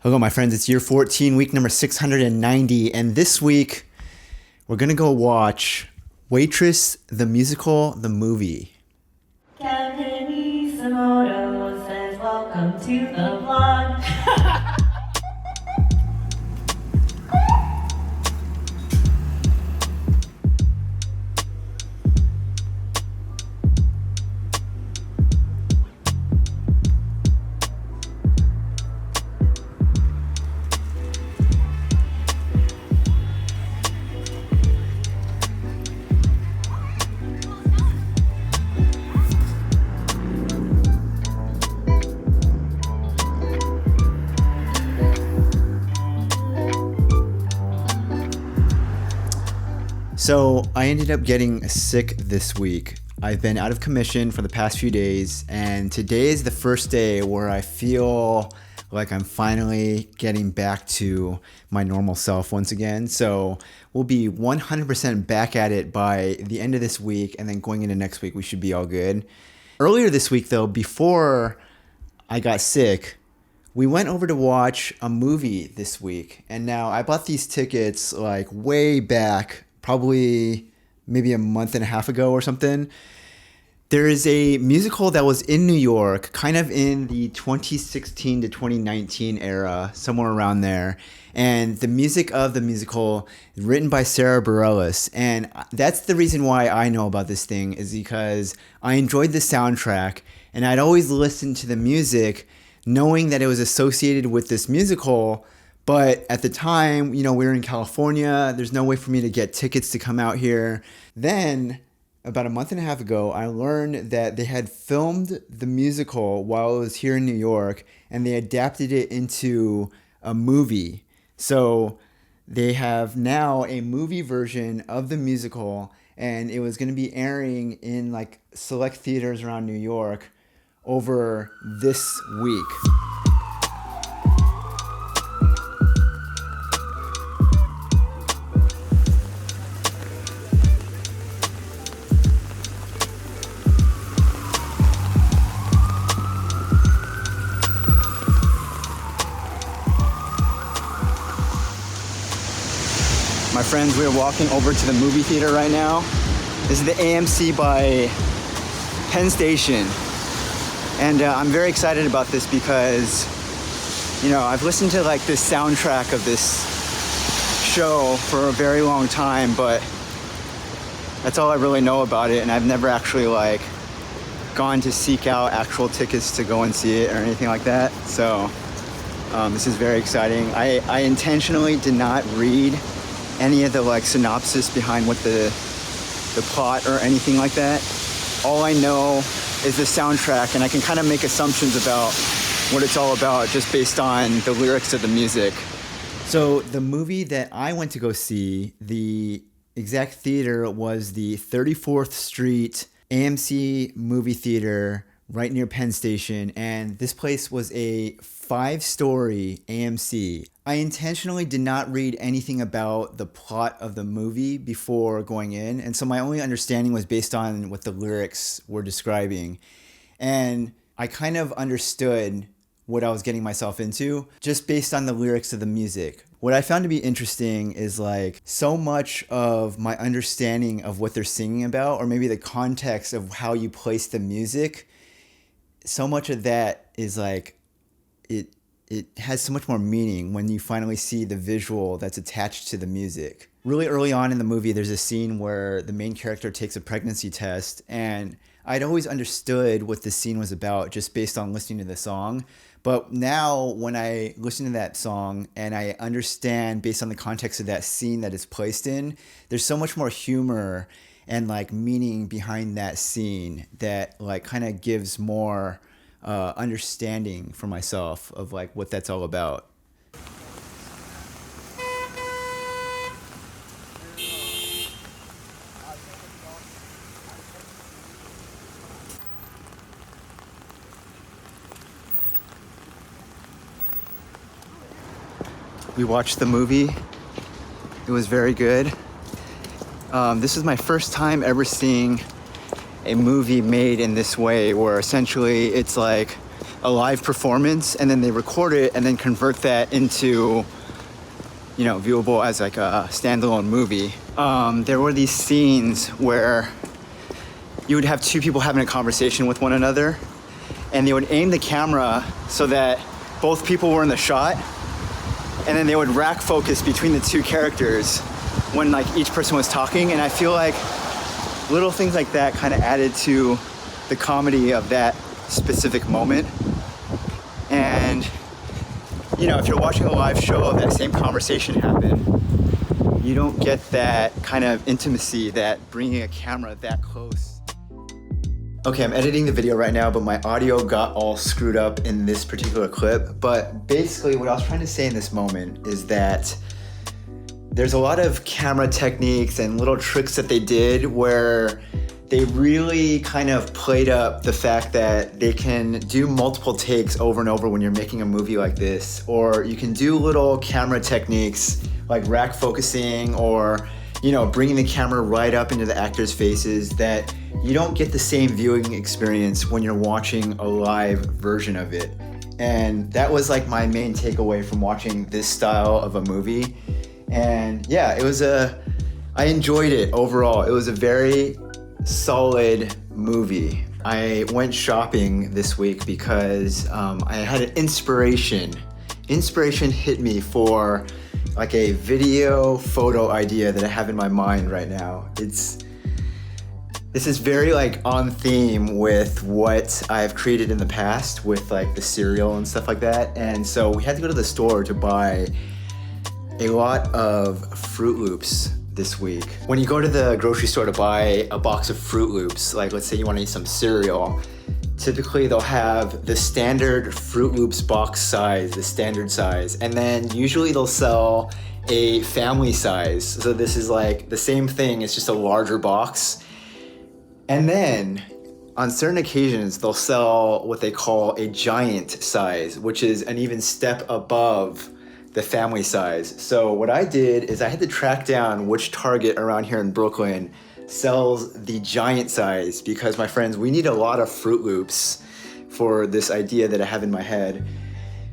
Hello, my friends. It's year 14, week number 690. And this week, we're going to go watch Waitress, the musical, the movie. Kevinisomoto says, welcome to the vlog. So I ended up getting sick this week. I've been out of commission for the past few days, and today is the first day where I feel like I'm finally getting back to my normal self once again. So we'll be 100% back at it by the end of this week, and then going into next week, we should be all good. Earlier this week, though, before I got sick, we went over to watch a movie this week. And now I bought these tickets like way back, probably maybe a month and a half ago or something. There is a musical that was in New York, kind of in the 2016 to 2019 era, somewhere around there. And the music of the musical is written by Sarah Bareilles. And that's the reason why I know about this thing, is because I enjoyed the soundtrack and I'd always listened to the music knowing that it was associated with this musical. But at the time, we were in California. There's no way for me to get tickets to come out here. Then, about a month and a half ago, I learned that they had filmed the musical while I was here in New York, and they adapted it into a movie. So they have now a movie version of the musical, and it was going to be airing in like select theaters around New York over this week. My friends, we are walking over to the movie theater right now. This is the AMC by Penn Station. And I'm very excited about this because, I've listened to like this soundtrack of this show for a very long time, but that's all I really know about it. And I've never actually gone to seek out actual tickets to go and see it or anything like that. So this is very exciting. I intentionally did not read any of the synopsis behind what the plot or anything like that. All I know is the soundtrack, and I can kind of make assumptions about what it's all about just based on the lyrics of the music. So the movie that I went to go see, the exact theater was the 34th Street AMC movie theater right near Penn Station, and this place was a 5-story AMC. I intentionally did not read anything about the plot of the movie before going in, and so my only understanding was based on what the lyrics were describing. And I kind of understood what I was getting myself into just based on the lyrics of the music. What I found to be interesting is so much of my understanding of what they're singing about, or maybe the context of how you place the music, so much of that is it has so much more meaning when you finally see the visual that's attached to the music. Really early on in the movie, there's a scene where the main character takes a pregnancy test, and I'd always understood what the scene was about just based on listening to the song. But now when I listen to that song and I understand based on the context of that scene that it's placed in, there's so much more humor and meaning behind that scene that kind of gives more understanding for myself of what that's all about. We watched the movie. It was very good. This is my first time ever seeing a movie made in this way, where essentially it's a live performance, and then they record it and then convert that into, you know, viewable as like a standalone movie. There were these scenes where you would have two people having a conversation with one another, and they would aim the camera so that both people were in the shot, and then they would rack focus between the two characters when like each person was talking. And I feel like little things like that kind of added to the comedy of that specific moment. And you know, if you're watching a live show of that same conversation happen, you don't get that kind of intimacy that bringing a camera that close. Okay, I'm editing the video right now, but my audio got all screwed up in this particular clip. But basically what I was trying to say in this moment is that there's a lot of camera techniques and little tricks that they did where they really kind of played up the fact that they can do multiple takes over and over when you're making a movie like this. Or you can do little camera techniques like rack focusing, or, you know, bringing the camera right up into the actors' faces that you don't get the same viewing experience when you're watching a live version of it. And that was like my main takeaway from watching this style of a movie. And yeah, I enjoyed it overall. It was a very solid movie. I went shopping this week because I had an inspiration. Inspiration hit me for like a video photo idea that I have in my mind right now. This is very like on theme with what I've created in the past with like the cereal and stuff like that. And so we had to go to the store to buy a lot of Fruit Loops this week. When you go to the grocery store to buy a box of Fruit Loops, like let's say you want to eat some cereal, typically they'll have the standard Fruit Loops box size, the standard size, and then usually they'll sell a family size. So this is like the same thing, it's just a larger box. And then on certain occasions, they'll sell what they call a giant size, which is an even step above the family size. So what I did is I had to track down which Target around here in Brooklyn sells the giant size, because my friends, we need a lot of Fruit Loops for this idea that I have in my head.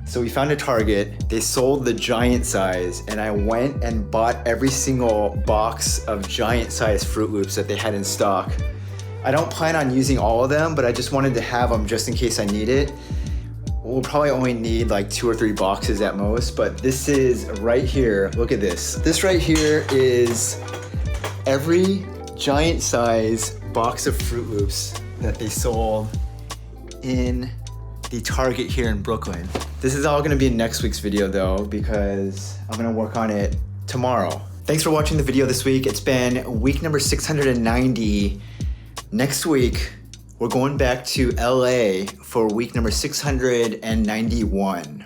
So we found a Target, they sold the giant size, and I went and bought every single box of giant size Fruit Loops that they had in stock. I don't plan on using all of them, but I just wanted to have them just in case I need it. We'll probably only need like 2 or 3 boxes at most, but this is right here. Look at this. This right here is every giant size box of Fruit Loops that they sold in the Target here in Brooklyn. This is all gonna be in next week's video though, because I'm gonna work on it tomorrow. Thanks for watching the video this week. It's been week number 690. Next week, we're going back to LA for week number 691.